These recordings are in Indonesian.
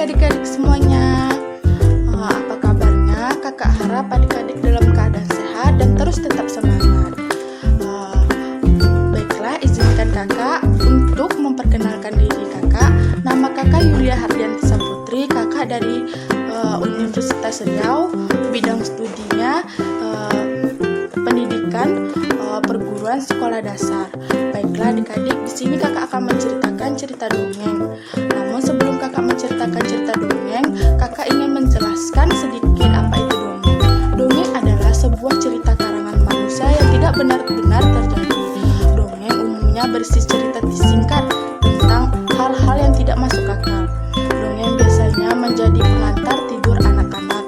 adik-adik semuanya. Apa kabarnya? Kakak harap adik-adik dalam keadaan sehat dan terus tetap semangat. Baiklah, izinkan kakak untuk memperkenalkan diri kakak. Nama kakak Yulia Hardianti Saputri, kakak dari Universitas Riau. Bidang studinya pendidikan perguruan sekolah dasar. Baiklah adik-adik, di sini kakak akan menceritakan cerita dongeng. Namun sebelum kakak menceritakan cerita dongeng, kakak ingin menjelaskan sedikit apa itu dongeng. Dongeng adalah sebuah cerita karangan manusia yang tidak benar-benar terjadi. Dongeng umumnya berisi cerita singkat tentang hal-hal yang tidak masuk akal. Dongeng biasanya menjadi pengantar tidur anak-anak.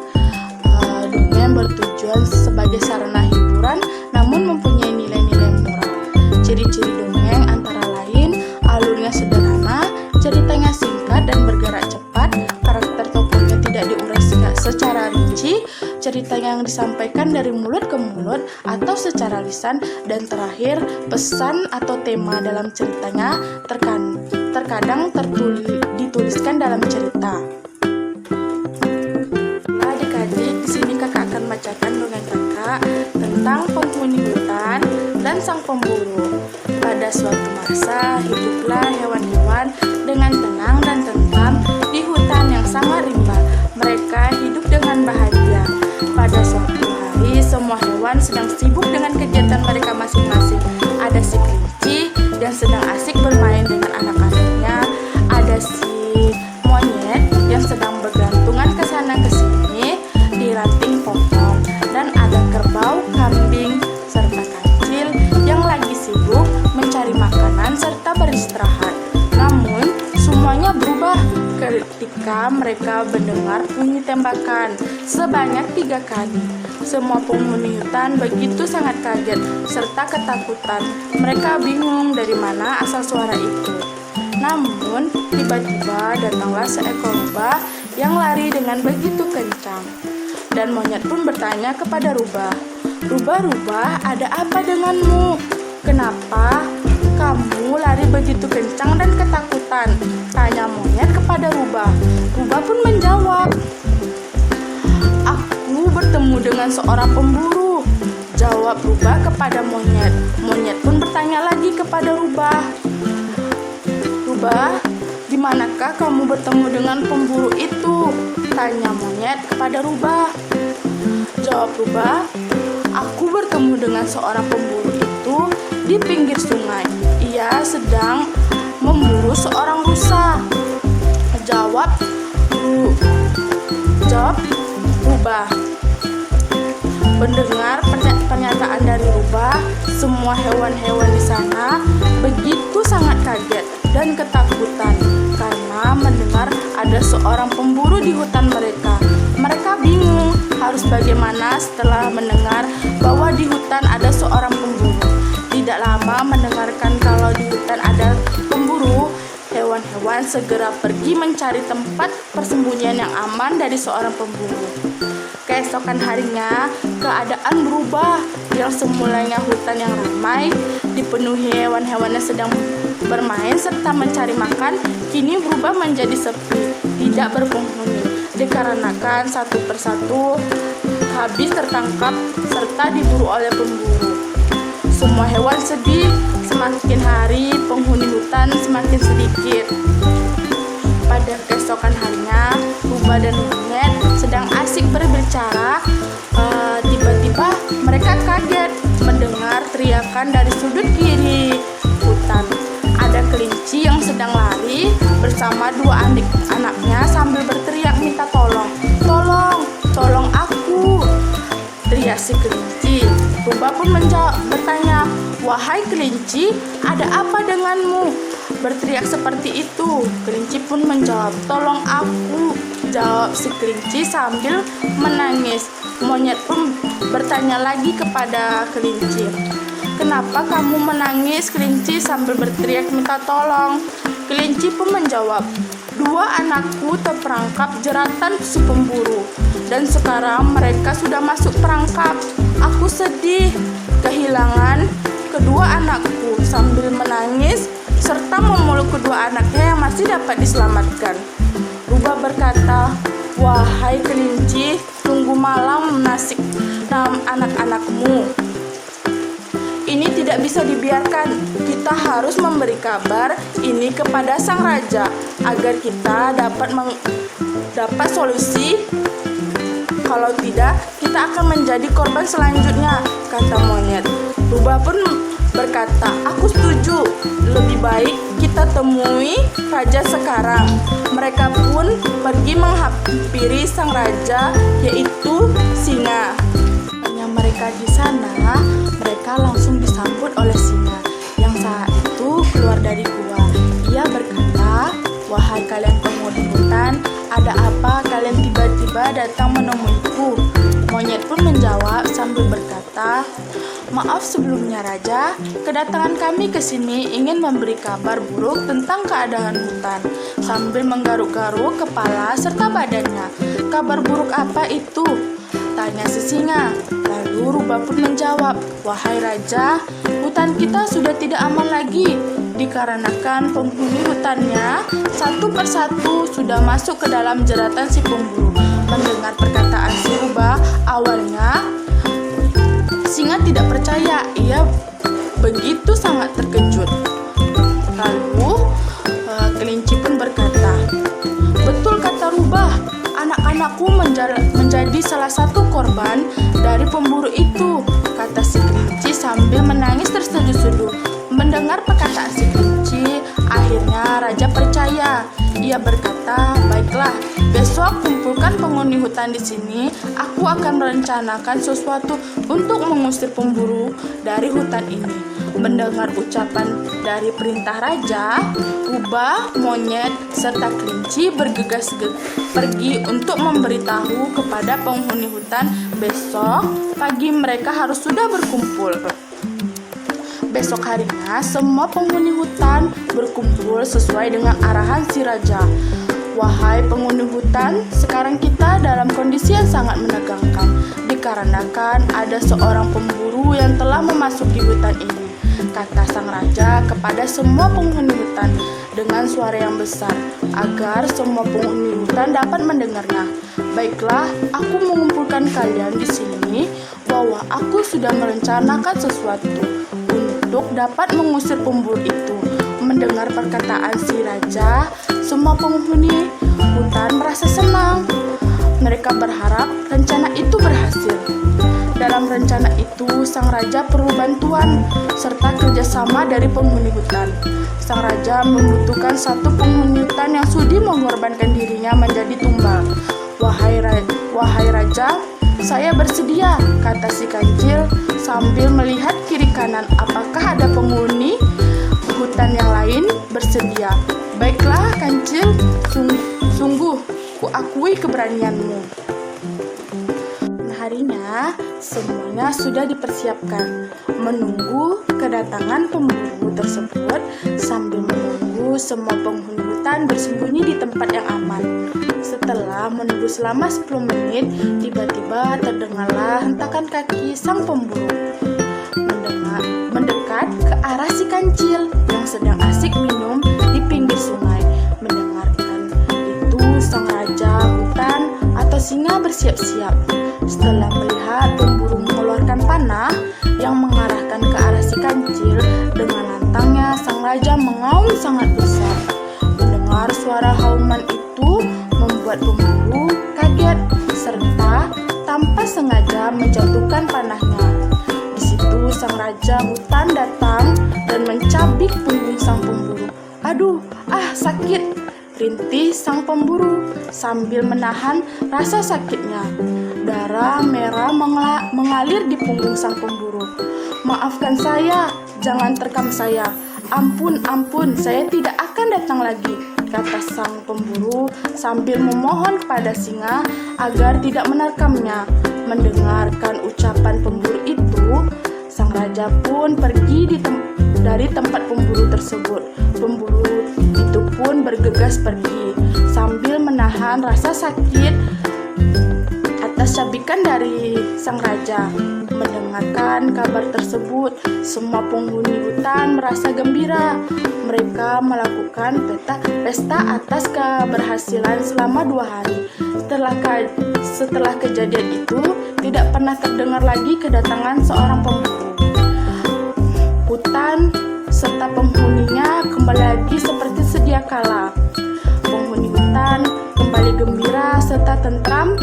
Dongeng bertujuan sebagai sarana hiburan, namun mempunyai nilai-nilai moral. Ciri-ciri dongeng antara lain alurnya sederhana, ceritanya singkat dan bergerak cepat, karakter tokohnya tidak diuras secara rinci, cerita yang disampaikan dari mulut ke mulut atau secara lisan, dan terakhir pesan atau tema dalam ceritanya terkadang dituliskan dalam cerita. Nah, adik-adik, di sini kakak akan bacakan dongeng kakak tentang penghuni hutan dan sang pemburu. Pada suatu masa, hiduplah hewan-hewan dengan tenang dan tentram di hutan yang sangat rimba. Mereka hidup dengan bahagia. Pada suatu hari, semua hewan sedang sibuk dengan kegiatan mereka masing-masing. Ada si kelinci yang sedang asik bermain dengan anak-anaknya. Ada si monyet yang sedang bergantungan ke sana ke sini di ranting pohon. Dan ada kerbau, kambing, serta kancil yang lagi sibuk mencari makanan serta beristirahat. Namun, semuanya berubah ketika mereka mendengar bunyi tembakan sebanyak 3 kali. Semua penghuni hutan begitu sangat kaget serta ketakutan. Mereka bingung dari mana asal suara itu. Namun, tiba-tiba datanglah seekor rubah yang lari dengan begitu kencang. Dan monyet pun bertanya kepada rubah, "Rubah-rubah, ada apa denganmu? Kenapa kamu lari begitu kencang dan ketakutan?" tanya monyet kepada rubah. Rubah pun menjawab, "Aku bertemu dengan seorang pemburu," jawab rubah kepada monyet. Monyet pun bertanya lagi kepada rubah, "Rubah, di manakah kamu bertemu dengan pemburu itu?" tanya monyet kepada rubah. Jawab rubah, "Aku bertemu dengan seorang pemburu itu di pinggir sungai. Ia sedang memburu seorang rusa." Jawab rubah. Mendengar pernyataan dari rubah, semua hewan-hewan di sana begitu sangat kaget dan ketakutan karena mendengar ada seorang pemburu di hutan mereka. Mereka bingung harus bagaimana setelah mendengar bahwa di hutan ada seorang pemburu. Tidak lama mendengarkan kalau di hutan ada pemburu, hewan-hewan segera pergi mencari tempat persembunyian yang aman dari seorang pemburu. Keesokan harinya, keadaan berubah. Yang semulanya hutan yang ramai, dipenuhi hewan-hewan yang sedang bermain serta mencari makan, kini berubah menjadi sepi, tidak berpenghuni, dikarenakan satu persatu habis tertangkap serta diburu oleh pemburu. Semua hewan sedih, semakin hari penghuni hutan semakin sedikit. Pada keesokan harinya, rubah dan monyet sedang asik berbicara. Tiba-tiba mereka kaget mendengar teriakan dari sudut kiri hutan. Ada kelinci yang sedang lari bersama 2 anak-anaknya sambil berteriak minta tolong. "Tolong, tolong aku!" teriak si kelinci. Rubah pun bertanya, "Wahai kelinci, ada apa denganmu?" berteriak seperti itu. Kelinci pun menjawab, "Tolong aku!" jawab si kelinci sambil menangis. Monyet pun bertanya lagi kepada kelinci, "Kenapa kamu menangis, kelinci, sambil berteriak minta tolong?" Kelinci pun menjawab, "2 anakku terperangkap jeratan si pemburu, dan sekarang mereka sudah masuk perangkap. Aku sedih kehilangan kedua anakku." Sambil menangis serta memeluk kedua anaknya yang masih dapat diselamatkan, Rubah berkata, "Wahai kelinci, tunggu malam nasib anak-anakmu. Ini tidak bisa dibiarkan. Kita harus memberi kabar ini kepada sang raja agar kita dapat solusi. Kalau tidak, kita akan menjadi korban selanjutnya," kata monyet. Rubah pun berkata, "Aku setuju. Lebih baik kita temui raja sekarang." Mereka pun pergi menghampiri sang raja, yaitu singa. Hanya mereka di sana, mereka langsung disambut oleh singa yang saat itu keluar dari gua. Ia berkata, "Wahai kalian penghuni hutan, ada apa kalian tiba-tiba datang menemuiku?" Monyet pun menjawab sambil berkata, "Maaf sebelumnya Raja, kedatangan kami ke sini ingin memberi kabar buruk tentang keadaan hutan." Sambil menggaruk-garuk kepala serta badannya. "Kabar buruk apa itu?" tanya si singa. Lalu Rubah pun menjawab, "Wahai Raja, hutan kita sudah tidak aman lagi, dikarenakan penghuni hutannya satu persatu sudah masuk ke dalam jeratan si pemburu." Mendengar perkataan si Rubah, awalnya singa tidak percaya. Ia begitu sangat terkejut. Lalu kelinci pun berkata, "Betul kata Rubah, anak-anakku menjadi salah satu korban dari pemburu itu," kata si kelinci sambil menangis terseduh-seduh. Mendengar perkataan si kelinci, akhirnya raja percaya. Ia berkata, "Baiklah, besok kumpulkan penghuni hutan di sini. Aku akan merencanakan sesuatu untuk mengusir pemburu dari hutan ini." Mendengar ucapan dari perintah raja, Rubah, monyet, serta kelinci bergegas pergi untuk memberitahu kepada penghuni hutan besok pagi mereka harus sudah berkumpul. Besok harinya, semua penghuni hutan berkumpul sesuai dengan arahan si raja. "Wahai penghuni hutan, sekarang kita dalam kondisi yang sangat menegangkan, dikarenakan ada seorang pemburu yang telah memasuki hutan ini," kata sang raja kepada semua penghuni hutan dengan suara yang besar, agar semua penghuni hutan dapat mendengarnya. "Baiklah, aku mengumpulkan kalian di sini bahwa aku sudah merencanakan sesuatu untuk dapat mengusir pemburu itu." Mendengar perkataan si raja, semua penghuni hutan merasa senang. Mereka berharap rencana itu berhasil. Dalam rencana itu, sang raja perlu bantuan serta kerjasama dari penghuni hutan. Sang raja membutuhkan satu penghuni hutan yang sudi mengorbankan dirinya menjadi tumbal. Wahai raja, saya bersedia," kata si kancil sambil melihat kiri kanan apakah ada penghuni hutan yang lain bersedia. "Baiklah kancil, sungguh kuakui keberanianmu." Harinya semuanya sudah dipersiapkan, menunggu kedatangan pemburu tersebut. Sambil menunggu, semua penghuni hutan bersembunyi di tempat yang aman. Setelah menunggu selama 10 menit, tiba-tiba terdengarlah hentakan kaki sang pemburu mendekat ke arah si kancil yang sedang asik minum di pinggir sungai. Mendengarkan itu, sang raja hutan atau singa bersiap-siap. Setelah melihat pemburu mengeluarkan panah yang mengarahkan ke arah si kancil, dengan lantangnya sang raja mengaum sangat besar. Mendengar suara hauman itu membuat pemburu kaget serta tanpa sengaja menjatuhkan panahnya. Di situ sang raja hutan datang dan mencabik punggung sang pemburu. "Aduh, sakit!" rintih sang pemburu sambil menahan rasa sakitnya. Darah merah mengalir di punggung sang pemburu. "Maafkan saya, jangan terkam saya. Ampun, saya tidak akan datang lagi," kata sang pemburu sambil memohon kepada singa agar tidak menerkamnya. Mendengarkan ucapan pemburu itu, sang raja pun pergi dari tempat pemburu tersebut. Pemburu itu pun bergegas pergi sambil menahan rasa sakit atas atas cabikan dari sang raja. Mendengarkan kabar tersebut, semua penghuni hutan merasa gembira. Mereka melakukan pesta atas keberhasilan selama 2 hari. Setelah kejadian itu, tidak pernah terdengar lagi kedatangan seorang pemburu. Hutan serta penghuninya kembali lagi seperti sedia kala. Penghuni hutan kembali gembira serta tentram,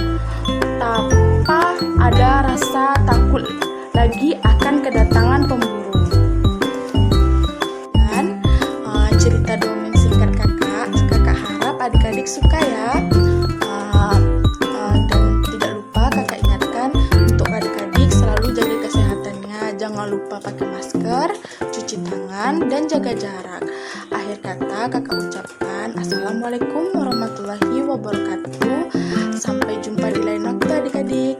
tanpa ada rasa takut lagi akan kedatangan pemburu. Dan cerita dongeng singkat kakak harap adik-adik suka ya. Dan tidak lupa kakak ingatkan untuk adik-adik selalu jaga kesehatannya. Jangan lupa pakai masker, cuci tangan, dan jaga jarak. Akhir kata kakak ucapkan Assalamualaikum warahmatullahi wabarakatuh. Sampai jumpa di lain waktu adik-adik.